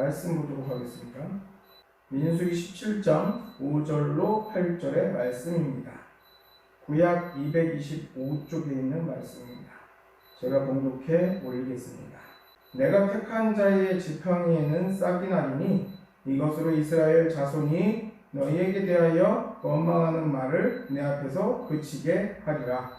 말씀 보도록 하겠습니다. 민수기 17장 5절로 8절의 말씀입니다. 구약 225쪽에 있는 말씀입니다. 제가 봉독해 올리겠습니다. 내가 택한 자의 지팡이에는 싹이 나리니 이것으로 이스라엘 자손이 너희에게 대하여 원망하는 말을 내 앞에서 그치게 하리라.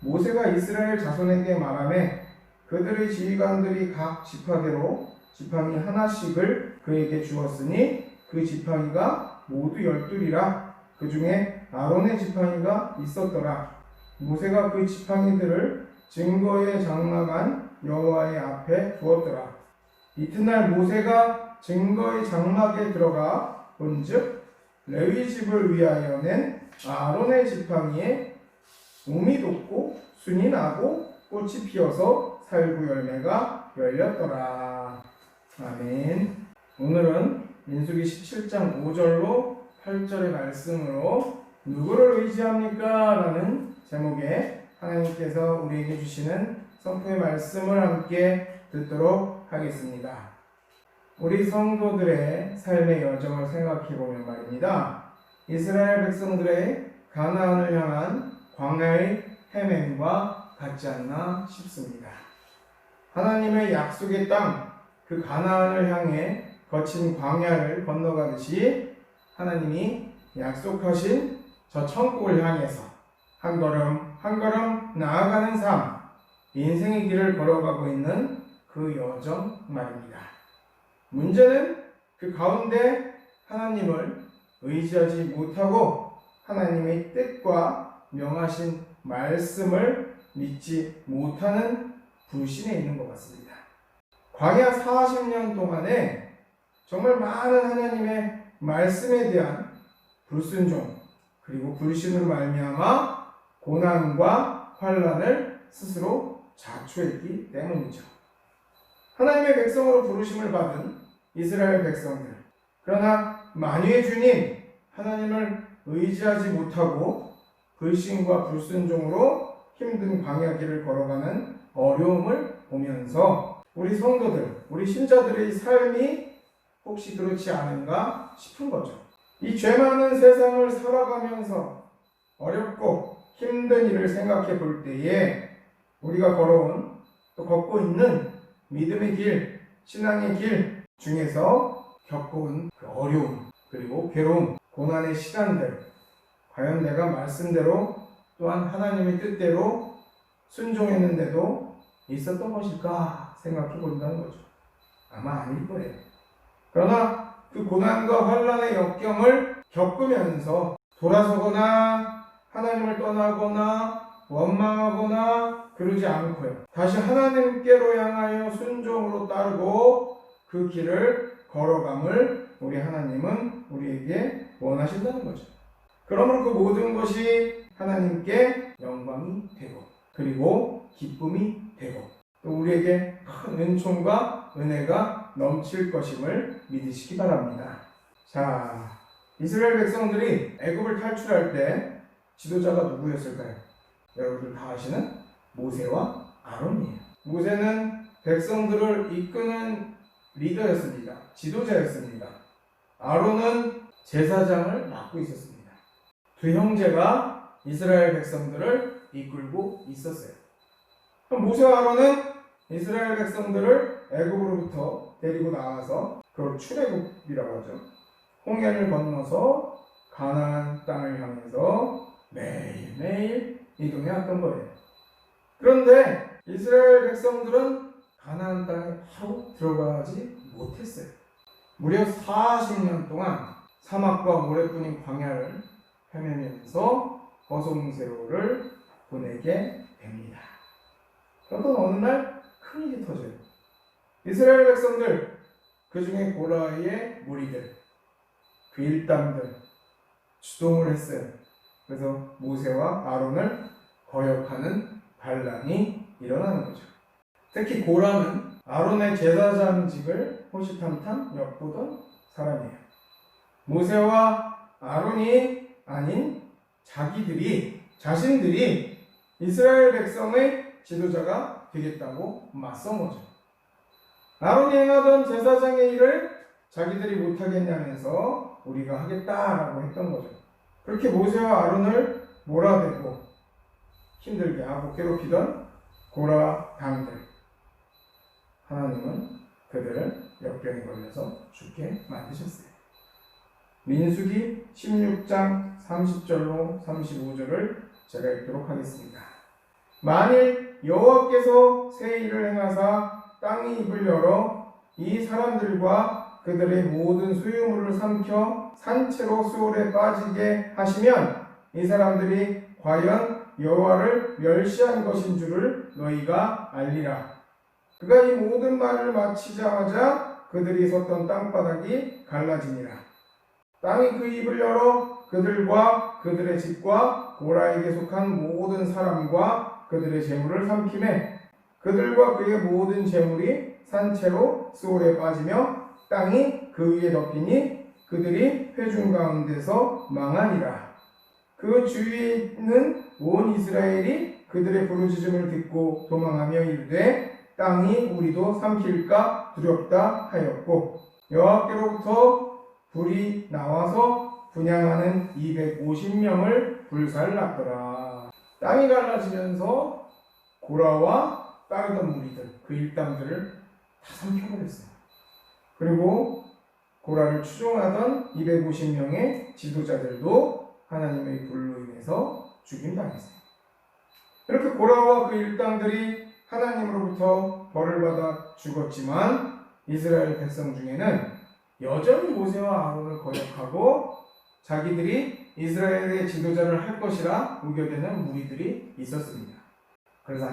모세가 이스라엘 자손에게 말하매 그들의 지휘관들이 각 지파대로 지팡이 하나씩을 그에게 주었으니 그 지팡이가 모두 12이라. 그 중에 아론의 지팡이가 있었더라. 모세가 그 지팡이들을 증거의 장막한 여호와의 앞에 두었더라. 이튿날 모세가 증거의 장막에 들어가 본즉 레위 집을 위하여 낸 아론의 지팡이에 움이 돋고 순이 나고 꽃이 피어서 살구 열매가 열렸더라. 아멘. 오늘은 민수기 17장 5절로 8절의 말씀으로 누구를 의지합니까? 라는 제목의 하나님께서 우리에게 주시는 선포의 말씀을 함께 듣도록 하겠습니다. 우리 성도들의 삶의 여정을 생각해보면 말입니다. 이스라엘 백성들의 가나안을 향한 광야의 헤맨과 같지 않나 싶습니다. 하나님의 약속의 땅, 그 가나안을 향해 거친 광야를 건너가듯이 하나님이 약속하신 저 천국을 향해서 한 걸음 한 걸음 나아가는 삶, 인생의 길을 걸어가고 있는 그 여정 말입니다. 문제는 그 가운데 하나님을 의지하지 못하고 하나님의 뜻과 명하신 말씀을 믿지 못하는 불신에 있는 것 같습니다. 광야 40년 동안에 정말 많은 하나님의 말씀에 대한 불순종 그리고 불신으로 말미암아 고난과 환난을 스스로 자초했기 때문이죠. 하나님의 백성으로 부르심을 받은 이스라엘 백성들, 그러나 만유의 주님 하나님을 의지하지 못하고 불신과 불순종으로 힘든 광야길을 걸어가는 어려움을 보면서 우리 성도들, 우리 신자들의 삶이 혹시 그렇지 않은가 싶은 거죠. 이 죄 많은 세상을 살아가면서 어렵고 힘든 일을 생각해 볼 때에 우리가 걸어온 또 걷고 있는 믿음의 길, 신앙의 길 중에서 겪어온 그 어려움, 그리고 괴로움, 고난의 시간들, 과연 내가 말씀대로 또한 하나님의 뜻대로 순종했는데도 있었던 것일까 생각해 본다는 거죠. 아마 아닐 거예요. 그러나 그 고난과 환난의 역경을 겪으면서 돌아서거나 하나님을 떠나거나 원망하거나 그러지 않고요. 다시 하나님께로 향하여 순종으로 따르고 그 길을 걸어감을 우리 하나님은 우리에게 원하신다는 거죠. 그러므로 그 모든 것이 하나님께 영광이 되고 그리고 기쁨이 되고 또 우리에게 큰 은총과 은혜가 넘칠 것임을 믿으시기 바랍니다. 자, 이스라엘 백성들이 애굽을 탈출할 때 지도자가 누구였을까요? 여러분들 다 아시는 모세와 아론이에요. 모세는 백성들을 이끄는 리더였습니다. 지도자였습니다. 아론은 제사장을 맡고 있었습니다. 두 형제가 이스라엘 백성들을 이끌고 있었어요. 그럼 모세와 아론은 이스라엘 백성들을 애굽으로부터 데리고 나와서 그걸 출애굽이라고 하죠. 홍해를 건너서 가나안 땅을 향해서 매일매일 이동해왔던 거예요. 그런데 이스라엘 백성들은 가나안 땅에 바로 들어가지 못했어요. 무려 40년 동안 사막과 모래뿐인 광야를 헤매면서 거성세월을 보내게 됩니다. 그러던 어느 날 큰일이 터져요. 이스라엘 백성들, 그 중에 고라의 무리들, 그 일당들 주동을 했어요. 그래서 모세와 아론을 거역하는 반란이 일어나는 거죠. 특히 고라는 아론의 제사장직을 호시탐탐 엿보던 사람이에요. 모세와 아론이 아닌 자신들이 이스라엘 백성의 지도자가 되겠다고 맞선 거죠. 아론이 행하던 제사장의 일을 자기들이 못하겠냐면서 우리가 하겠다라고 했던 거죠. 그렇게 모세와 아론을 몰아대고 힘들게 하고 괴롭히던 고라 당들, 하나님은 그들을 역병에 걸려서 죽게 만드셨어요. 민수기 16장 30절로 35절을 제가 읽도록 하겠습니다. 만일 여호와께서 새 일을 행하사 땅의 입을 열어 이 사람들과 그들의 모든 소유물을 삼켜 산채로 수월에 빠지게 하시면 이 사람들이 과연 여호와를 멸시한 것인 줄을 너희가 알리라. 그가 이 모든 말을 마치자마자 그들이 섰던 땅바닥이 갈라지니라. 땅이 그 입을 열어 그들과 그들의 집과 고라에게 속한 모든 사람과 그들의 재물을 삼키매 그들과 그의 모든 재물이 산채로 수월에 빠지며 땅이 그 위에 덮이니 그들이 회중 가운데서 망하니라. 그 주위에 있는 온 이스라엘이 그들의 부르짖음을 듣고 도망하며 이르되 땅이 우리도 삼킬까 두렵다 하였고 여호와께로부터 불이 나와서 분향하는 250명을 불살랐더라. 땅이 갈라지면서 고라와 따르던 무리들, 그 일당들을 다 삼켜버렸어요. 그리고 고라를 추종하던 250명의 지도자들도 하나님의 불로 인해서 죽임당했어요. 이렇게 고라와 그 일당들이 하나님으로부터 벌을 받아 죽었지만 이스라엘 백성 중에는 여전히 모세와 아론을 거역하고 자기들이 이스라엘의 지도자를 할 것이라 우겨대는 무리들이 있었습니다. 그래서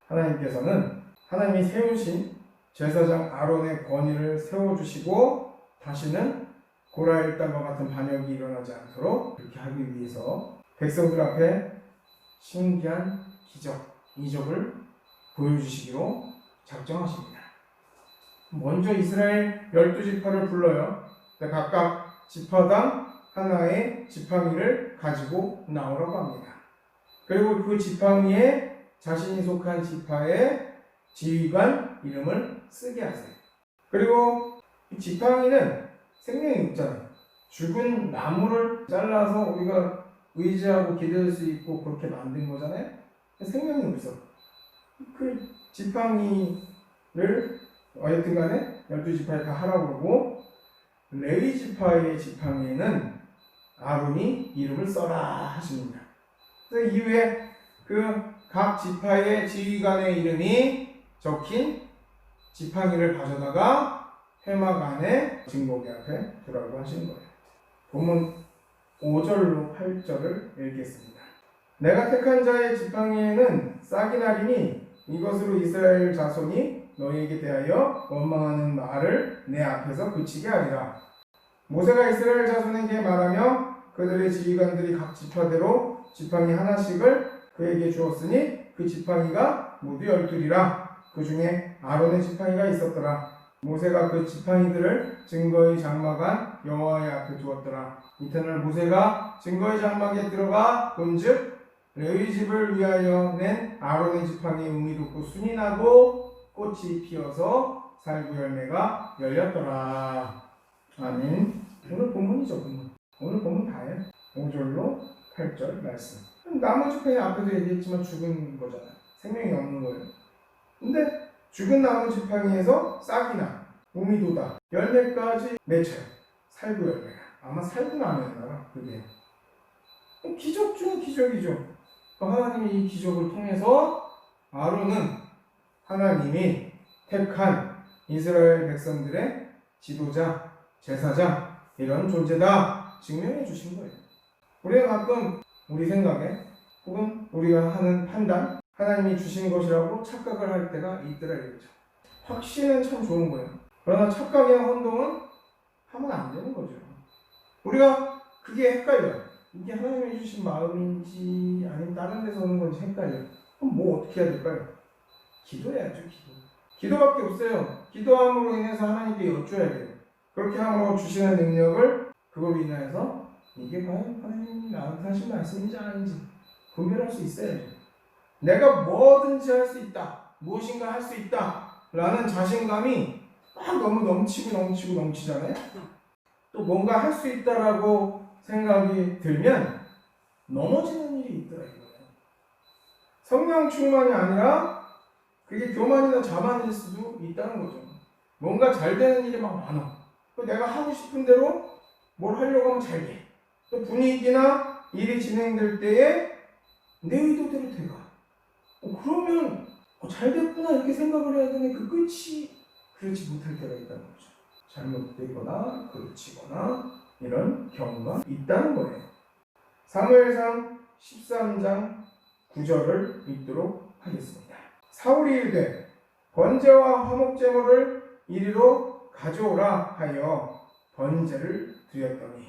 하나님께서는 하나님이 세우신 제사장 아론의 권위를 세워주시고 다시는 고라 일당과 같은 반역이 일어나지 않도록 그렇게 하기 위해서 백성들 앞에 신기한 기적, 이적을 보여주시기로 작정하십니다. 먼저 이스라엘 12지파를 불러요. 각각 지파당 하나의 지팡이를 가지고 나오라고 합니다. 그리고 그 지팡이에 자신이 속한 지파의 지휘관 이름을 쓰게 하세요. 그리고 이 지팡이는 생명이 없잖아요. 죽은 나무를 잘라서 우리가 의지하고 기댈 수 있고 그렇게 만든 거잖아요. 생명이 없어. 그 지팡이를 어쨌든 간에 12지파에 다 하라고 그러고 레위 지파의 지팡이에는 아론이 이름을 써라 하십니다. 그래서 이후에 그 각 지파의 지휘관의 이름이 적힌 지팡이를 가져다가 회막 안에 증거기 앞에 두라고 하시는 거예요. 본문 5절로 8절을 읽겠습니다. 내가 택한 자의 지팡이에는 싹이 나리니 이것으로 이스라엘 자손이 너희에게 대하여 원망하는 말을 내 앞에서 그치게 하리라. 모세가 이스라엘 자손에게 말하며 그들의 지휘관들이 각 지파대로 지팡이 하나씩을 그에게 주었으니 그 지팡이가 모두 12이라. 그 중에 아론의 지팡이가 있었더라. 모세가 그 지팡이들을 증거의 장막 안 여호와의 앞에 두었더라. 이튿날 모세가 증거의 장막에 들어가 본즉 레위 집을 위하여 낸 아론의 지팡이에 움이 돋고 순이 나고 꽃이 피어서 살구 열매가 열렸더라. 아멘. 오늘 본문이죠, 본문. 오늘 본문 다예요. 5절로 8절 말씀. 나무 지팡이 앞에도 얘기했지만 죽은 거잖아요. 생명이 없는 거예요. 근데 죽은 나무 지팡이에서 싹이 나, 움이 돋아, 열매까지 맺혀요. 살구 열매가. 아마 살구 나무였나 그게. 기적 중에 기적이죠. 하나님이 이 기적을 통해서 아론은 하나님이 택한 이스라엘 백성들의 지도자, 제사장 이런 존재다 증명해 주신 거예요. 우리가 가끔 우리 생각에 혹은 우리가 하는 판단 하나님이 주신 것이라고 착각을 할 때가 있더라 이거죠. 확신은 참 좋은 거예요. 그러나 착각이나 혼동은 하면 안 되는 거죠. 우리가 그게 헷갈려요. 이게 하나님이 주신 마음인지 아니면 다른 데서 오는 건지 헷갈려요. 그럼 뭐 어떻게 해야 될까요? 기도해야죠. 기도밖에 없어요. 기도함으로 인해서 하나님께 여쭈어야 돼요. 그렇게 함으로 주시는 능력을 그걸로 인해서 이게 과연 하나님이 나한테 하신 말씀인지 아닌지 분별할 수 있어야죠. 내가 뭐든지 할 수 있다. 무엇인가 할 수 있다. 라는 자신감이 막 너무 넘치잖아요. 또 뭔가 할 수 있다라고 생각이 들면 넘어지는 일이 있더라 이거예요. 성령 충만이 아니라 그게 교만이나 자만일 수도 있다는 거죠. 뭔가 잘 되는 일이 막 많아. 내가 하고 싶은 대로 뭘 하려고 하면 잘 돼. 또 분위기나 일이 진행될 때에 내 의도대로 돼가. 그러면 잘 됐구나 이렇게 생각을 해야 되는데 그 끝이 그렇지 못할 때가 있다는 거죠. 잘못되거나 그르치거나 이런 경우가 있다는 거예요. 사무엘상 13장 9절을 읽도록 하겠습니다. 사울이 이르되 번제와 화목제물을 이리로 가져오라 하여 번제를 드렸더니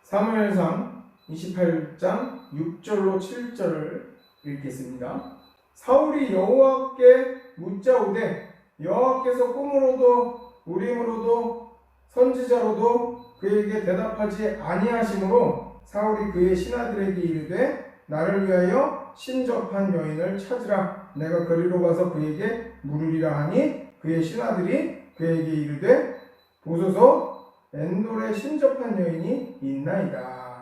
사무엘상 28장 6절로 7절을 읽겠습니다. 사울이 여호와께 묻자오되 여호와께서 꿈으로도 우림으로도 선지자로도 그에게 대답하지 아니하시므로 사울이 그의 신하들에게 이르되 나를 위하여 신접한 여인을 찾으라. 내가 그리로 가서 그에게 물으리라 하니 그의 신하들이 그에게 이르되 보소서 엔돌에 신접한 여인이 있나이다.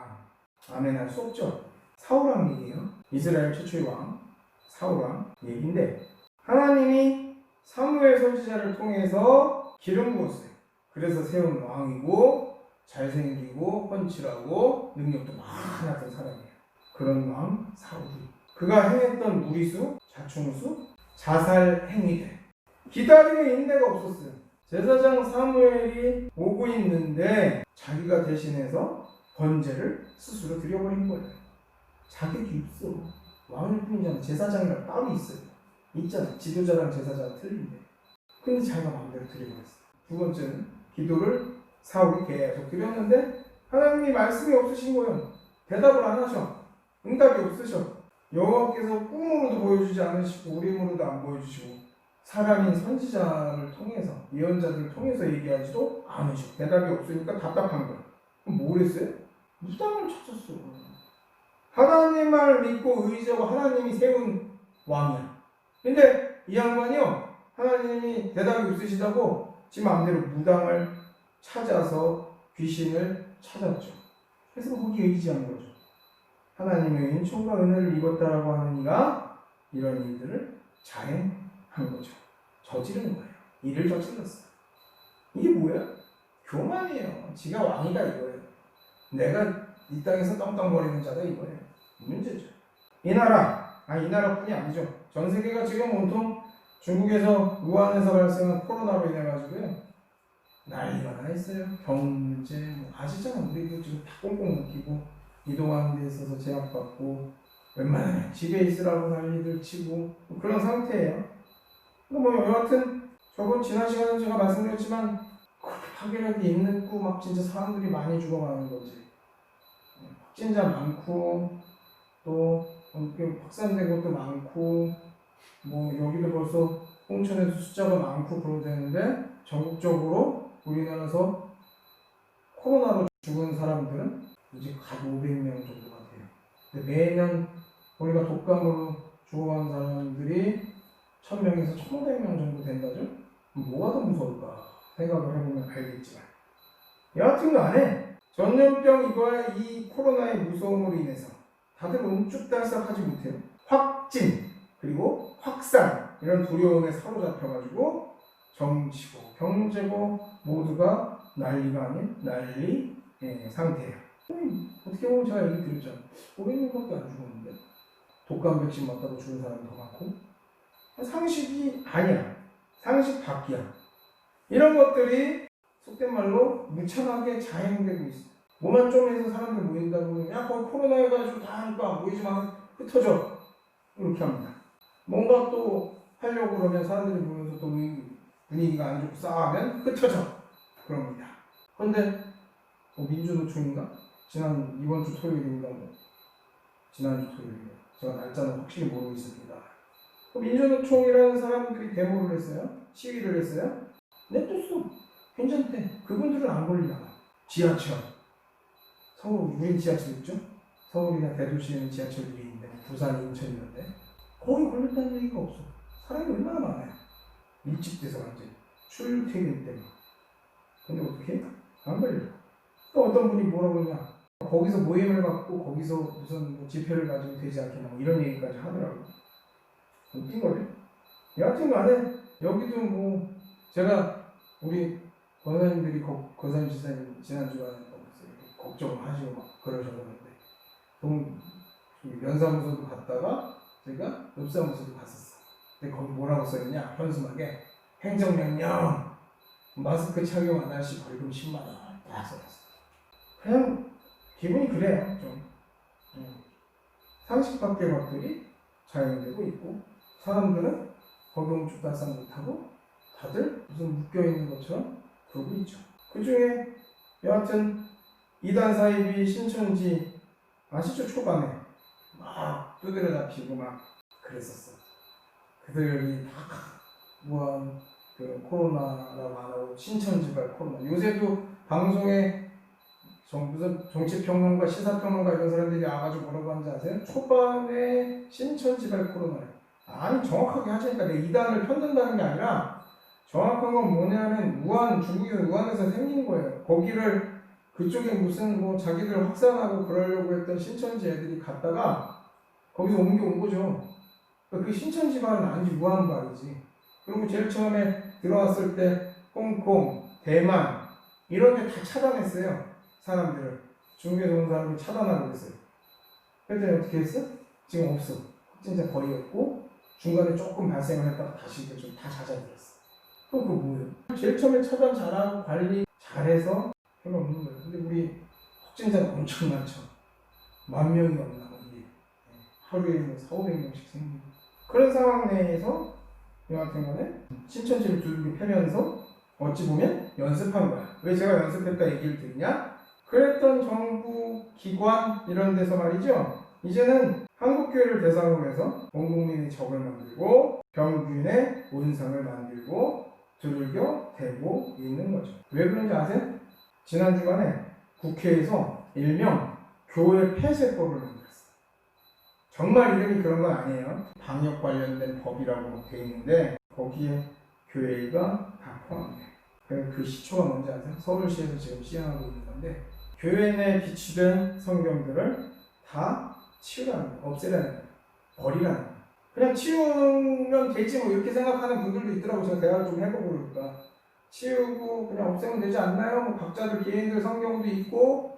아멘 할 수 없죠. 사울왕 얘기예요. 이스라엘 최초의 왕 사울왕 얘기인데 하나님이 사무엘 선지자를 통해서 기름 부었어요. 그래서 세운 왕이고 잘생기고 펀치라고 능력도 많았던 사람이에요. 그런 왕 사울이 그가 행했던 무리수, 자충수, 자살 행위들 기다림의 인내가 없었어요. 제사장 사무엘이 오고 있는데 자기가 대신해서 번제를 스스로 드려버린 거예요. 자격이 없어. 왕일 뿐이잖아. 제사장이랑 따로 있어요. 있잖아. 지도자랑 제사장은 틀린데. 근데 자기가 마음대로 드려버렸어. 두 번째는 기도를 사울이 계속 드렸는데 하나님이 말씀이 없으신 거예요. 대답을 안 하셔. 응답이 없으셔. 여호와께서 꿈으로도 보여주지 않으시고 우림으로도 안 보여주시고 사람인 선지자를 통해서 예언자들을 통해서 얘기하지도 않으시고 대답이 없으니까 답답한 거야. 그럼 뭘 했어요? 무당을 찾았어. 하나님 말 믿고 의지하고 하나님이 세운 왕이야. 근데 이 양반이요 하나님이 대답이 없으시다고 지 마음대로 무당을 찾아서 귀신을 찾았죠. 그래서 거기에 의지한 거죠. 하나님의 은총과 은혜를 입었다라고 하는 이가 이런 일들을 자행한 거죠. 저지르는 거예요. 일을 저질렀어요. 이게 뭐예요? 교만이에요. 지가 왕이다 이거예요. 내가 이 땅에서 떵떵거리는 자다 이거예요. 문제죠. 이 나라뿐이 아니죠. 전 세계가 지금 온통 중국에서 우한에서 발생한 코로나로 인해 가지고요 난리가 나 있어요. 경제 아시잖아. 우리도 지금 다 꽁꽁 묶이고 이동하는 데 있어서 제약받고 웬만하면 집에 있으라고 난리들 치고 그런 상태예요. 뭐 여하튼 저번 지난 시간에 제가 말씀드렸지만 파괴력이 있는 막 진짜 사람들이 많이 죽어가는 거지. 확진자 많고 또 확산된 것도 많고 뭐 여기도 벌써 홍천에도 숫자가 많고 그러는데 전국적으로 우리나라에서 코로나로 죽은 사람들은 이제 갓 500명 정도가 돼요. 근데 매년 우리가 독감으로 죽어가는 사람들이 1000명에서 1500명 정도 된다죠? 뭐가 더 무서울까 생각을 해보면 알겠지만 여하튼 간에 전염병 이거야 이 코로나의 무서움으로 인해서 다들 움쭉달싹하지 못해요. 확진 그리고 확산 이런 두려움에 사로잡혀가지고 정치고 경제고 모두가 난리가 아닌 난리 상태예요. 어떻게 보면 제가 얘기 드렸잖아요. 500명밖에 안 죽었는데 독감 백신 맞다고 죽은 사람이 더 많고 상식이 아니야. 상식 밖이야. 이런 것들이 속된 말로 무참하게 자행되고 있어. 뭐만 좀 해서 사람들 모인다고 야 거기 코로나 해가지고 다 하니까 모이지 마 흩어져 이렇게 합니다. 뭔가 또 하려고 그러면 사람들이 모여서 또 분위기가 안 좋고 싸우면 흩어져 그럽니다. 그런데 민주노총인가? 이번 주 토요일인가 지난주 토요일인가 제가 날짜는 확실히 모르고 있습니다. 민주노총이라는 사람들이 데모를 했어요. 시위를 했어요. 냅뒀어. 괜찮대. 그분들은 안 걸리나 봐. 지하철. 서울, 우린 지하철 있죠? 서울이나 대도시에는 지하철들이 있는데 부산, 인천 이런데 거기 걸렸다는 얘기가 없어. 사람이 얼마나 많아요. 밀집돼서 완전 출퇴근 때문에. 근데 어떻게? 안 걸려. 또 어떤 분이 뭐라고 그러냐? 거기서 모임을 갖고 거기서 무슨 뭐 집회를 가지면 되지 않겠나 뭐 이런 얘기까지 하더라고. 웃긴 거죠. 여하튼간에 여기도 뭐 제가 우리 권사님들이 권사님 지사님 지난주간에 걱정을 하시고 막 그러셨는데 면사무소도 갔다가 제가 읍사무소도 갔었어. 근데 거기 뭐라고 써있냐? 현수막에 행정명령 마스크 착용 안 할 시 벌금 10만 원 다 써놨어. 그냥 기분이 그래요. 좀 상식 밖의 것들이 자행되고 있고 사람들은 법용 주달상 못하고 다들 무슨 묶여있는 것처럼 그러고 있죠. 그 중에 여하튼 이단 사입이 신천지 아시죠? 초반에 막 두드려 잡히고 막 그랬었어. 그들이 다 무한 그 코로나라고 안 하고 신천지발 코로나. 요새도 방송에 무슨 정치평론가 시사평론가 이런 사람들이 와가지고 뭐라고 하는지 아세요? 초반에 신천지발 코로나래. 아니 정확하게 하자니까 내 이단을 편든다는 게 아니라 정확한 건 뭐냐면 중국에서 우한에서 생긴 거예요. 거기를 그쪽에 무슨 뭐 자기들 확산하고 그러려고 했던 신천지 애들이 갔다가 거기서 옮겨온 거죠. 그 신천지발은 아니지 우한발이지. 그리고 제일 처음에 들어왔을 때 홍콩, 대만 이런 데 다 차단했어요. 사람들을. 중국에서 온 사람들 차단하고 그랬어요. 그랬더니 어떻게 했어? 지금 없어. 확진자 거의 없고 중간에 조금 발생을 했다가 다시 좀 다 잦아들었어. 그럼 그거 뭐예요? 제일 처음에 차단 잘하고 관리 잘해서 별로 없는 거예요. 근데 우리 확진자가 엄청 많죠. 10,000명이 넘나 우리. 하루에 뭐 400~500명씩 생기고 그런 상황 내에서 여하튼 간에 신천지를 두들겨 패면서 어찌 보면 연습한 거야. 왜 제가 연습했다 얘기를 드리냐? 그랬던 정부 기관 이런 데서 말이죠. 이제는 한국교회를 대상으로 해서 온 국민의 적을 만들고 병균의 온상을 만들고 두들겨 대고 있는 거죠. 왜 그런지 아세요? 지난 주간에 국회에서 일명 교회 폐쇄법을 만들었어요. 정말 이름이 그런 건 아니에요. 방역 관련된 법이라고 돼 있는데 거기에 교회가 다 포함돼요. 그 시초가 뭔지 아세요? 서울시에서 지금 시행하고 있는 건데 교회 내에 비치된 성경들을 다 치우라는 거예요. 없애라는 거예요. 버리라는 거예요. 그냥 치우면 되지 뭐 이렇게 생각하는 분들도 있더라고요. 제가 대화를 좀 해보고 그러니까 치우고 그냥 없애면 되지 않나요? 뭐 각자들 개인들 성경도 있고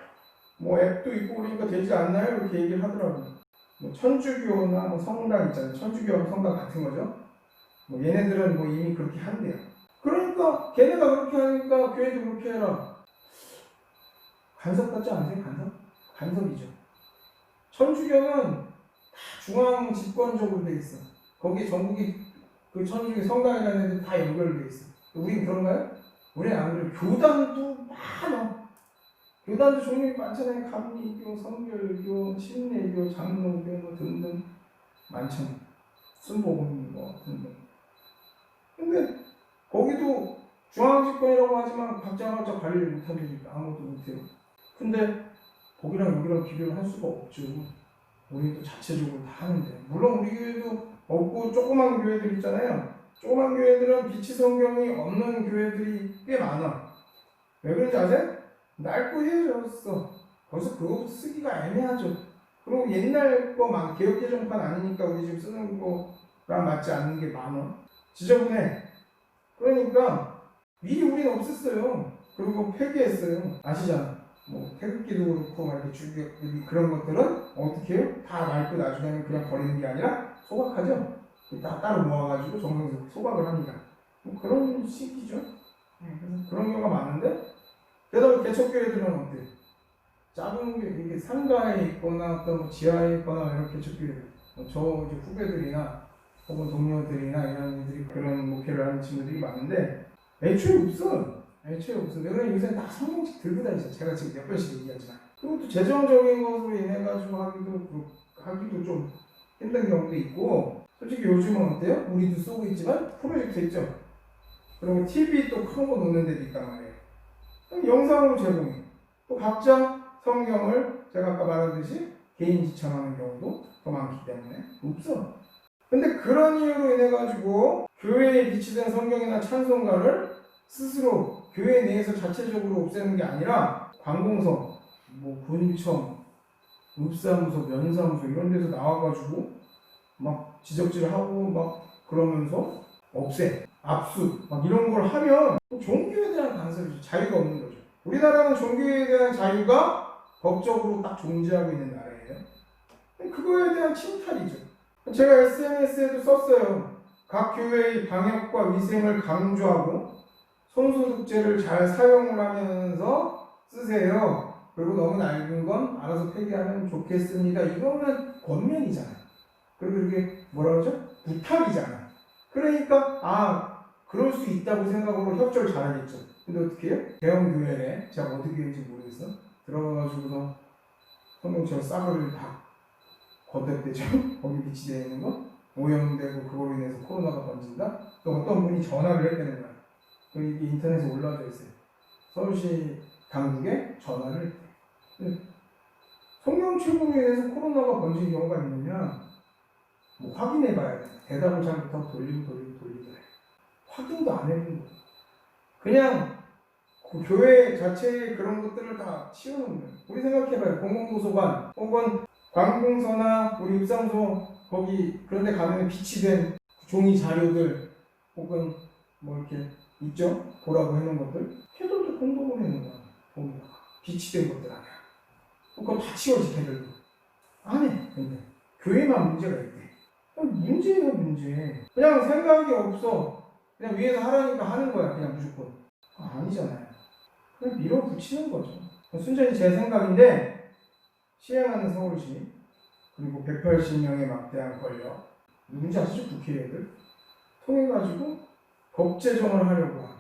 뭐 앱도 있고 그러니까 되지 않나요? 이렇게 얘기를 하더라고요. 뭐 천주교나 뭐 성당 있잖아요. 천주교하고 성당 같은 거죠. 뭐 얘네들은 뭐 이미 그렇게 한대요. 그러니까 걔네가 그렇게 하니까 교회도 그렇게 해라. 간섭 같지 않으세요? 간섭이죠. 천주교는 다 중앙 집권적으로 돼 있어. 거기 전국이 그 천주교 성당이라는 애들 다 연결돼 있어. 우린 그런가요? 우리는 안 그래요. 교단도 많아. 교단도 종류가 많잖아요. 감리교, 성결교, 침례교, 장로교 뭐 등등 많잖아요. 순복음 뭐 등등. 근데 거기도 중앙집권이라고 하지만 각자 관리를 못하니까 아무것도 못해요. 근데 거기랑 여기랑 비교를 할 수가 없죠. 우리도 자체적으로 다 하는데. 물론 우리 교회도 없고 조그만 교회들 있잖아요. 조그만 교회들은 비치 성경이 없는 교회들이 꽤 많아. 왜 그런지 아세요? 낡고 헤어졌어. 벌써 그거 쓰기가 애매하죠. 그리고 옛날 거만 개혁개정판 아니니까 우리 지금 쓰는 거랑 맞지 않는 게 많아. 지저분해. 그러니까 미리 우리는 없앴어요. 그리고 폐기했어요. 아시잖아. 뭐 태극기도 그렇고 막 이렇게 그런 것들은 어떻게 해요? 다 낡고 나중에는 그냥 버리는 게 아니라 소각하죠. 다 따로 모아가지고 정성스럽게 소각을 합니다. 뭐 그런 식이죠. 그래서 그런 경우가 많은데 게다가 개척교회들은 어때요? 작은 게 이렇게 상가에 있거나 어떤 뭐 지하에 있거나 이런 개척교회들 저 이제 후배들이나 혹은 동료들이나 이런 애들이 그런 목회를 하는 친구들이 많은데 애초에 없어. 왜냐면 요새 다 성경책 들고 다니죠. 제가 지금 몇 번씩 얘기하지만. 그리고 또 재정적인 것으로 인해가지고 하기도 좀 힘든 경우도 있고, 솔직히 요즘은 어때요? 우리도 쓰고 있지만 프로젝트 있죠. 그리고 TV 또 큰 거 놓는 데도 있단 말이에요. 영상으로 제공해. 또 각자 성경을 제가 아까 말했듯이 개인 지참하는 경우도 더 많기 때문에 없어. 근데 그런 이유로 인해 가지고 교회에 비치된 성경이나 찬송가를 스스로 교회 내에서 자체적으로 없애는 게 아니라 관공서, 뭐 본청, 읍사무소, 면사무소 이런 데서 나와가지고 막 지적질하고 막 그러면서 없애, 압수 막 이런 걸 하면 종교에 대한 간섭이죠. 자유가 없는 거죠. 우리나라는 종교에 대한 자유가 법적으로 딱 존재하고 있는 나라예요. 그거에 대한 침탈이죠. 제가 SNS에도 썼어요. 각 교회의 방역과 위생을 강조하고 손소독제를 잘 사용을 하면서 쓰세요. 그리고 너무 낡은 건 알아서 폐기하면 좋겠습니다. 이거는 권면이잖아요. 그리고 이게 뭐라 그러죠? 부탁이잖아. 그러니까 그럴 수 있다고 생각으로 협조를 잘하겠죠. 근데 어떻게 해요? 대형교회에 제가 어떻게 했는지 모르겠어. 들어가가지고서 성경처럼 싸구려를 다 거듭되죠. 거기 비치되어 있는 거 오염되고 그걸로 인해서 코로나가 번진다. 또 어떤 분이 전화를 했다는 거야. 이게 인터넷에 올라져 있어요. 서울시 당국에 전화를 했대. 성경 최고로 인해서 코로나가 번진 경우가 있느냐? 뭐 확인해봐야 돼. 대답을 잘 못하고 돌리고 그래. 확인도 안 해본 거야. 그냥 그 교회 자체의 그런 것들을 다 치우는 거예요. 우리 생각해봐요. 공공도서관 혹은 관공서나 우리 입상소 거기 그런 데 가면 비치된 종이 자료들 혹은 뭐 이렇게 있죠? 보라고 해놓은 것들 걔들도 공동으로 해놓은 거야. 거기다가 비치된 것들 아니야. 그거 다 치워지 걔들도 안 해. 근데 교회만 문제가 있대. 문제예요 문제. 그냥 생각이 없어. 그냥 위에서 하라니까 하는 거야. 그냥 무조건. 아니잖아요. 그냥 밀어붙이는 거죠. 순전히 제 생각인데 시행하는 서울시 그리고 180명의 막대한 권력 누군지 아시죠? 국회의원들 통해가지고 법 제정을 하려고 하는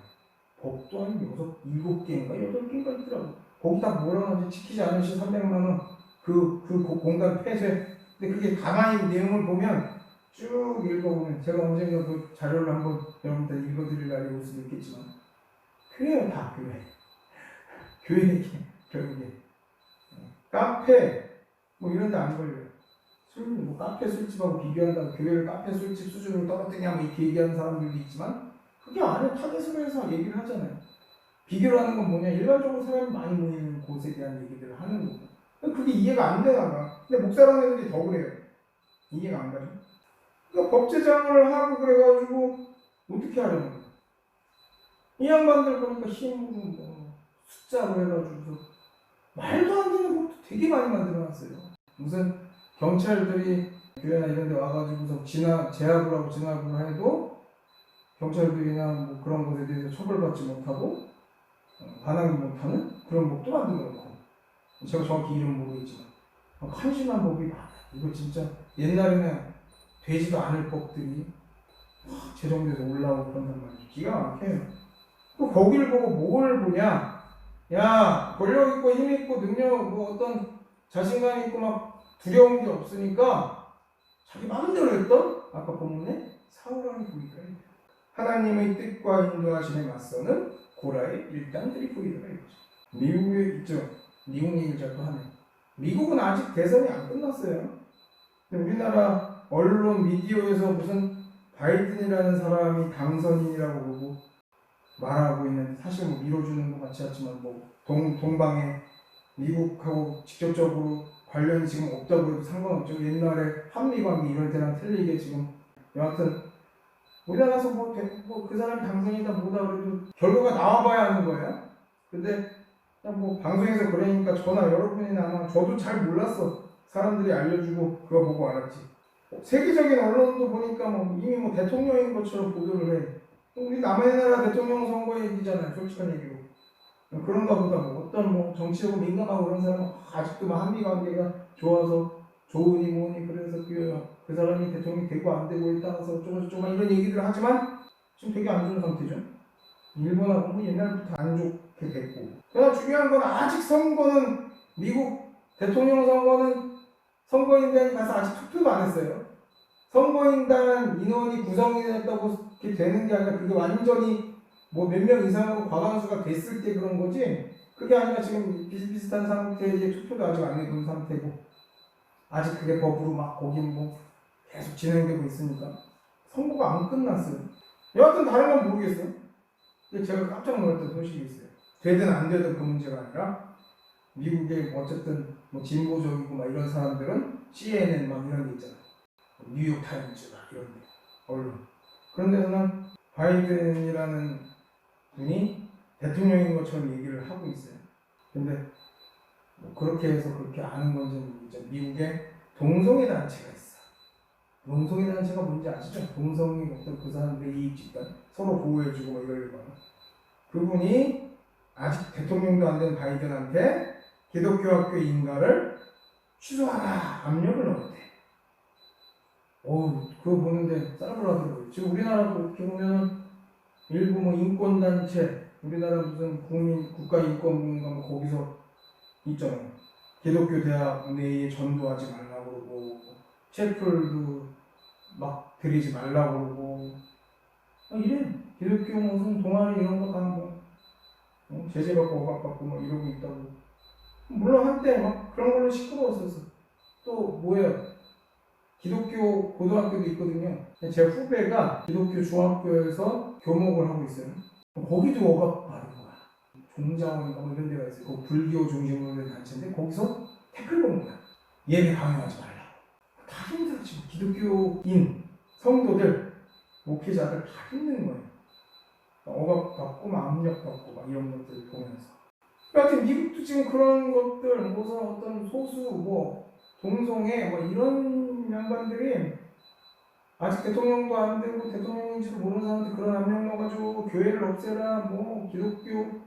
법도 한 7개인가 8개인가 있더라고. 거기다 뭐라고 하지? 지키지 않은 시 300만 원 그 공간 폐쇄. 근데 그게 가만히 내용을 보면 쭉 읽어보면 제가 언젠가 그 자료를 한번 여러분들 읽어드릴 날이 올 수도 있겠지만 그래요. 다 교회 얘기 결국에 카페 뭐 이런 데 안 걸려요. 뭐 카페 술집하고 비교한다고 교회를 카페 술집 수준으로 떨어뜨냐 뭐 이렇게 얘기하는 사람들도 있지만 그게 안에 타겟으로 해서 얘기를 하잖아요. 비교를 하는 건 뭐냐? 일반적으로 사람이 많이 모이는 곳에 대한 얘기들을 하는 거고. 그게 이해가 안 되나 봐. 근데 목사라는 애들이 더 그래요. 이해가 안 가죠? 그러니까 법 제정을 하고 그래가지고 어떻게 하려는 거야? 이 양반들 보니까 힘으로 뭐 숫자로 해가지고 말도 안 되는 것도 되게 많이 만들어놨어요. 무슨 경찰들이 교회나 이런 데 와가지고서 제압을 하고 진압을 해도 경찰들이나 뭐 그런 것에 대해서 처벌받지 못하고 반항이 못하는 그런 법도 만들어 놓고 제가 정확히 이름 모르겠지만 한심한 법이 많아. 이거 진짜 옛날에는 되지도 않을 법들이 제정돼서 올라오고 그런단 말이죠. 기가 막혀요. 또 거기를 보고 뭘 보냐? 야, 권력 있고 힘 있고 능력 뭐 어떤 자신감 있고 막 두려운 게 없으니까 자기 마음대로 했던 아까 본문에 사울왕이 보이더라. 하나님의 뜻과 인도하심에 맞서는 고라의 일당들이 보이더라 이거죠. 미국에 있죠. 미국 얘기를 자꾸 하네. 미국은 아직 대선이 안 끝났어요. 근데 우리나라 언론 미디어에서 무슨 바이든이라는 사람이 당선인이라고 보고 말하고 있는데 사실 뭐 밀어주는 것 같지 않지만 뭐 동방에 미국하고 직접적으로 관련이 지금 없다고 해도 상관없죠. 옛날에 한미관계 이럴 때랑 틀리게 지금 여하튼 우리나라에서 그 사람이 당선이다 뭐다 그래도 결과가 나와봐야 하는 거예요. 근데 그냥 뭐 방송에서 그러니까 저나 여러분이나 아마 저도 잘 몰랐어. 사람들이 알려주고 그거 보고 알았지. 세계적인 언론도 보니까 뭐 이미 뭐 대통령인 것처럼 보도를 해. 우리 남의 나라 대통령 선거 얘기잖아요. 솔직한 얘기로. 그런가 보다 뭐 어떤 뭐 정치적으로 민감하고 그런 사람은 아직도 막 한미 관계가 좋아서 좋으니 뭐니 그래서 그 사람이 대통령이 되고 안 되고에 따라서 조금 이런 얘기들을 하지만 지금 되게 안 좋은 상태죠. 일본하고 뭐 옛날부터 안 좋게 됐고. 그러나 중요한 건 아직 선거는 미국 대통령 선거는 선거인단이 가서 아직 투표도 안 했어요. 선거인단 인원이 구성이 됐다고 이렇게 되는 게 아니라 그게 완전히 뭐 몇 명 이상으로 과반수가 됐을 때 그런 거지. 그게 아니라 지금 비슷비슷한 상태에 투표도 아직 안 해본 상태고 아직 그게 법으로 막 거긴 뭐 계속 진행되고 있으니까 선거가 안 끝났어요. 여하튼 다른 건 모르겠어요. 근데 제가 깜짝 놀랐던 소식이 있어요. 되든 안 되든 그 문제가 아니라 미국의 어쨌든 뭐 진보적이고 막 이런 사람들은 CNN 막 이런 데 있잖아요. 뉴욕 타임즈 막 이런 데 언론. 그런 데서는 바이든이라는 분이 대통령인 것처럼 얘기를 하고 있어요. 근데 뭐 그렇게 해서 그렇게 아는 건지는 모르겠죠. 미국에 동성애 단체가 있어. 동성애 단체가 뭔지 아시죠? 동성애 어떤 그 사람들의 이익 집단 서로 보호해주고 뭐 이러려고 하는 그분이 아직 대통령도 안 된 바이든한테 기독교 학교 인가를 취소하라 압력을 넣었대. 그거 보는데 싸늘하더라고요. 지금 우리나라 그렇게 보면 일부 뭐 인권단체, 우리나라 무슨 국가인권공단 뭐 거기서 있잖아요. 기독교 대학 내에 전도하지 말라고 그러고, 채플도 막 드리지 말라고 그러고, 이래. 기독교 무슨 동아리 이런 거 다 뭐, 제재받고 억압받고 뭐 이러고 있다고. 물론 한때 막 그런 걸로 시끄러웠었어. 또 뭐예요? 기독교 고등학교도 있거든요. 제 후배가 기독교 중학교에서 교목을 하고 있어요. 거기도 억압받은 거야. 종자원인가 뭐 이런 데가 있어요. 그 불교 중심으로 된 단체인데 거기서 태클 건 거야. 예배 강요하지 말라고. 다 힘들어 지금. 기독교인 성도들, 목회자들 다 힘든 거예요. 억압받고 막 압력받고 막 이런 것들 보면서. 하여튼 미국도 지금 그런 것들, 무슨 어떤 소수, 뭐 동성애 뭐 이런 양반들이 아직 대통령도 안 되고 대통령인지도 모르는 사람들 그런 압력 넣어가지고 교회를 없애라, 뭐 기독교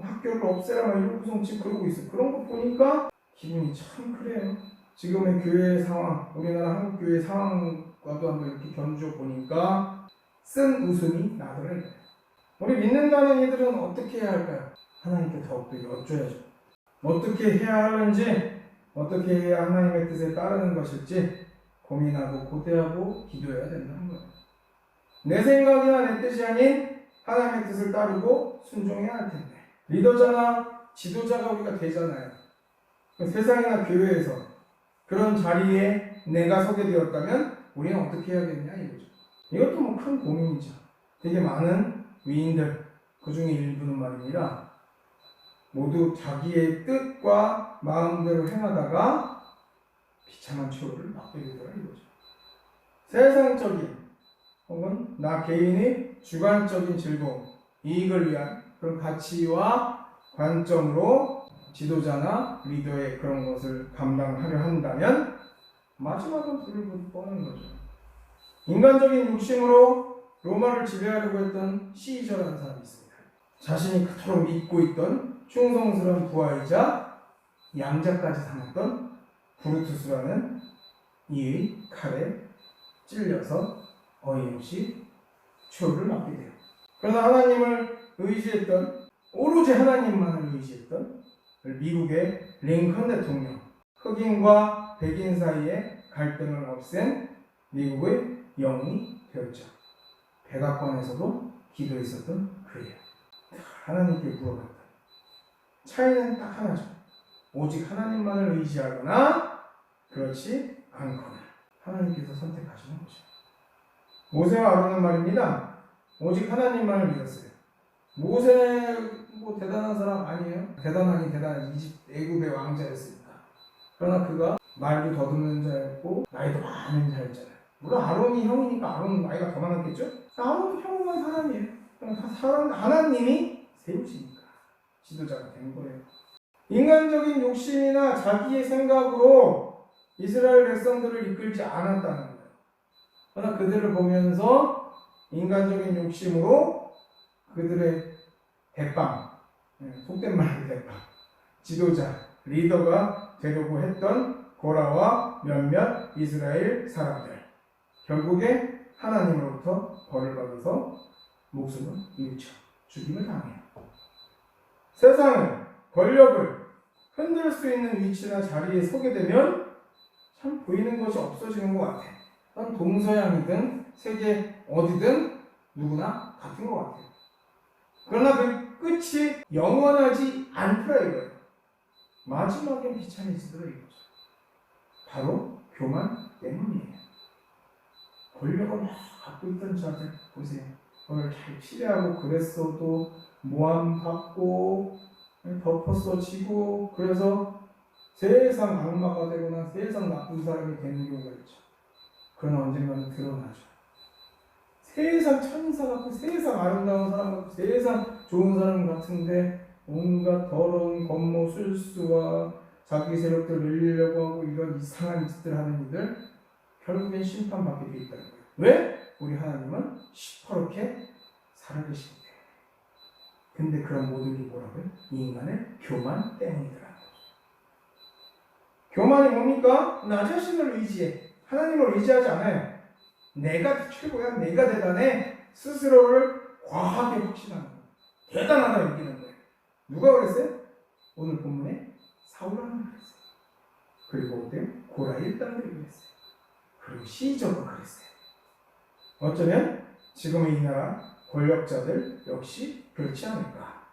학교를 없애라 막 이러고서 지금 그러고 있어. 그런 거 보니까 기분이 참 그래요. 지금의 교회 상황, 우리나라 한국 교회 상황과도 한번 이렇게 견주어 보니까 쓴 웃음이 나더래요. 우리 믿는다는 이들은 어떻게 해야 할까요? 하나님께 더욱더 여쭤야죠. 어떻게 해야 하는지, 어떻게 해야 하나님의 뜻에 따르는 것일지 고민하고 고대하고 기도해야 된다는 거예요. 내 생각이나 내 뜻이 아닌 하나님의 뜻을 따르고 순종해야 할 텐데, 리더자나 지도자가 우리가 되잖아요. 세상이나 교회에서 그런 자리에 내가 서게 되었다면 우리는 어떻게 해야겠냐 이거죠. 이것도 뭐 큰 고민이죠. 되게 많은 위인들, 그 중에 일부는 말입니다. 모두 자기의 뜻과 마음대로 행하다가 비참한 최후를 맛보게 되더라 이거죠. 세상적인 혹은 나 개인의 주관적인 즐거움, 이익을 위한 그런 가치와 관점으로 지도자나 리더의 그런 것을 감당하려 한다면 마지막은 불을 뻔한 거죠. 인간적인 욕심으로 로마를 지배하려고 했던 시저라는 사람이 있습니다. 자신이 그토록 믿고 있던 충성스러운 부하이자 양자까지 삼았던 브루투스라는 이의 칼에 찔려서 어이없이 최후를 맞게 돼요. 그러나 하나님을 의지했던, 오로지 하나님만을 의지했던 미국의 링컨 대통령, 흑인과 백인 사이의 갈등을 없앤 미국의 영웅이 되었죠. 백악관에서도 기도했었던 그예요. 하나님께 물어봤다. 차이는 딱 하나죠. 오직 하나님만을 의지하거나 그렇지 않거나 하나님께서 선택하시는 거죠. 모세와 아론은 말입니다. 오직 하나님만을 믿었어요. 모세 뭐 대단한 사람 아니에요? 대단하긴 대단한 애굽의 왕자였으니까. 그러나 그가 말도 더듬는 자였고 나이도 많은 자였잖아요. 물론 아론이 형이니까 아론은 나이가 더 많았겠죠? 아론은 평범한 사람이에요. 하나님이 세우시니까 지도자가 된 거예요. 인간적인 욕심이나 자기의 생각으로 이스라엘 백성들을 이끌지 않았다는 거예요. 그러나 그들을 보면서 인간적인 욕심으로 그들의 대빵, 속된 말로 대빵, 지도자, 리더가 되려고 했던 고라와 몇몇 이스라엘 사람들, 결국에 하나님으로부터 벌을 받아서 목숨을 잃죠. 죽임을 당해요. 세상을, 권력을 흔들 수 있는 위치나 자리에 서게 되면 참 보이는 것이 없어지는 것 같아요. 동서양이든 세계 어디든 누구나 같은 것 같아요. 그러나 그 끝이 영원하지 않더라 이거예요. 마지막엔 비참해지더라 이거죠. 바로 교만 때문이에요. 권력을 막 갖고 있던 자들 보세요. 오늘 잘 피대하고 그랬어도 모함 받고 덮어 써지고 그래서 세상 악마가 되거나 세상 나쁜 사람이 되는 경우가 있죠. 그러나 언젠가는 드러나죠. 세상 천사 같고 세상 아름다운 사람 같고 세상 좋은 사람 같은데 온갖 더러운 권모 술수와 자기 세력들 늘리려고 하고 이런 이상한 짓들 하는 이들 결국엔 심판받게 돼 있다는 거예요. 왜? 우리 하나님은 시퍼렇게 살아계시기 때문에. 근데 그런 모든 게 뭐라고요? 이 인간의 교만 때문이더라고요. 교만이 뭡니까? 나 자신을 의지해. 하나님을 의지하지 않아요. 내가 최고야, 내가 대단해. 스스로를 과하게 확신하는 거예요. 대단하다 느끼는 거예요. 누가 그랬어요? 오늘 본문에 사울왕이 그랬어요. 그리고 어때요? 고라 일당들이 그랬어요. 그리고 시저가 그랬어요. 어쩌면 지금의 이 나라 권력자들 역시 그렇지 않을까.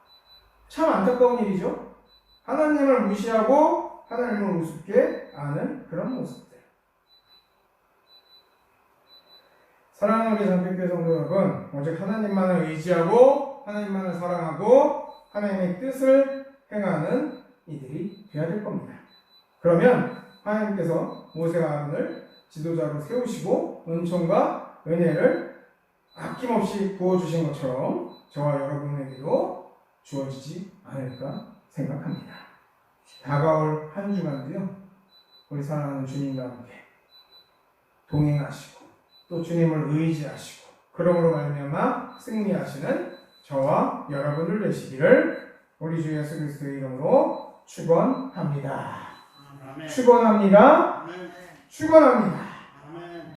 참 안타까운 일이죠. 하나님을 무시하고 하나님을 우습게 아는 그런 모습들. 사랑하는 우리 장평교회 성도 여러분, 오직 하나님만을 의지하고 하나님만을 사랑하고 하나님의 뜻을 행하는 이들이 되어야 될 겁니다. 그러면 하나님께서 모세와 아론을 지도자로 세우시고 은총과 은혜를 아낌없이 부어주신 것처럼 저와 여러분에게도 주어지지 않을까 생각합니다. 다가올 한 주간도요, 우리 사랑하는 주님과 함께 동행하시고 또 주님을 의지하시고 그러므로 말미암아 승리하시는 저와 여러분들 되시기를 우리 주 예수 그리스도의 이름으로 축원합니다. 축원합니다. 축원합니다.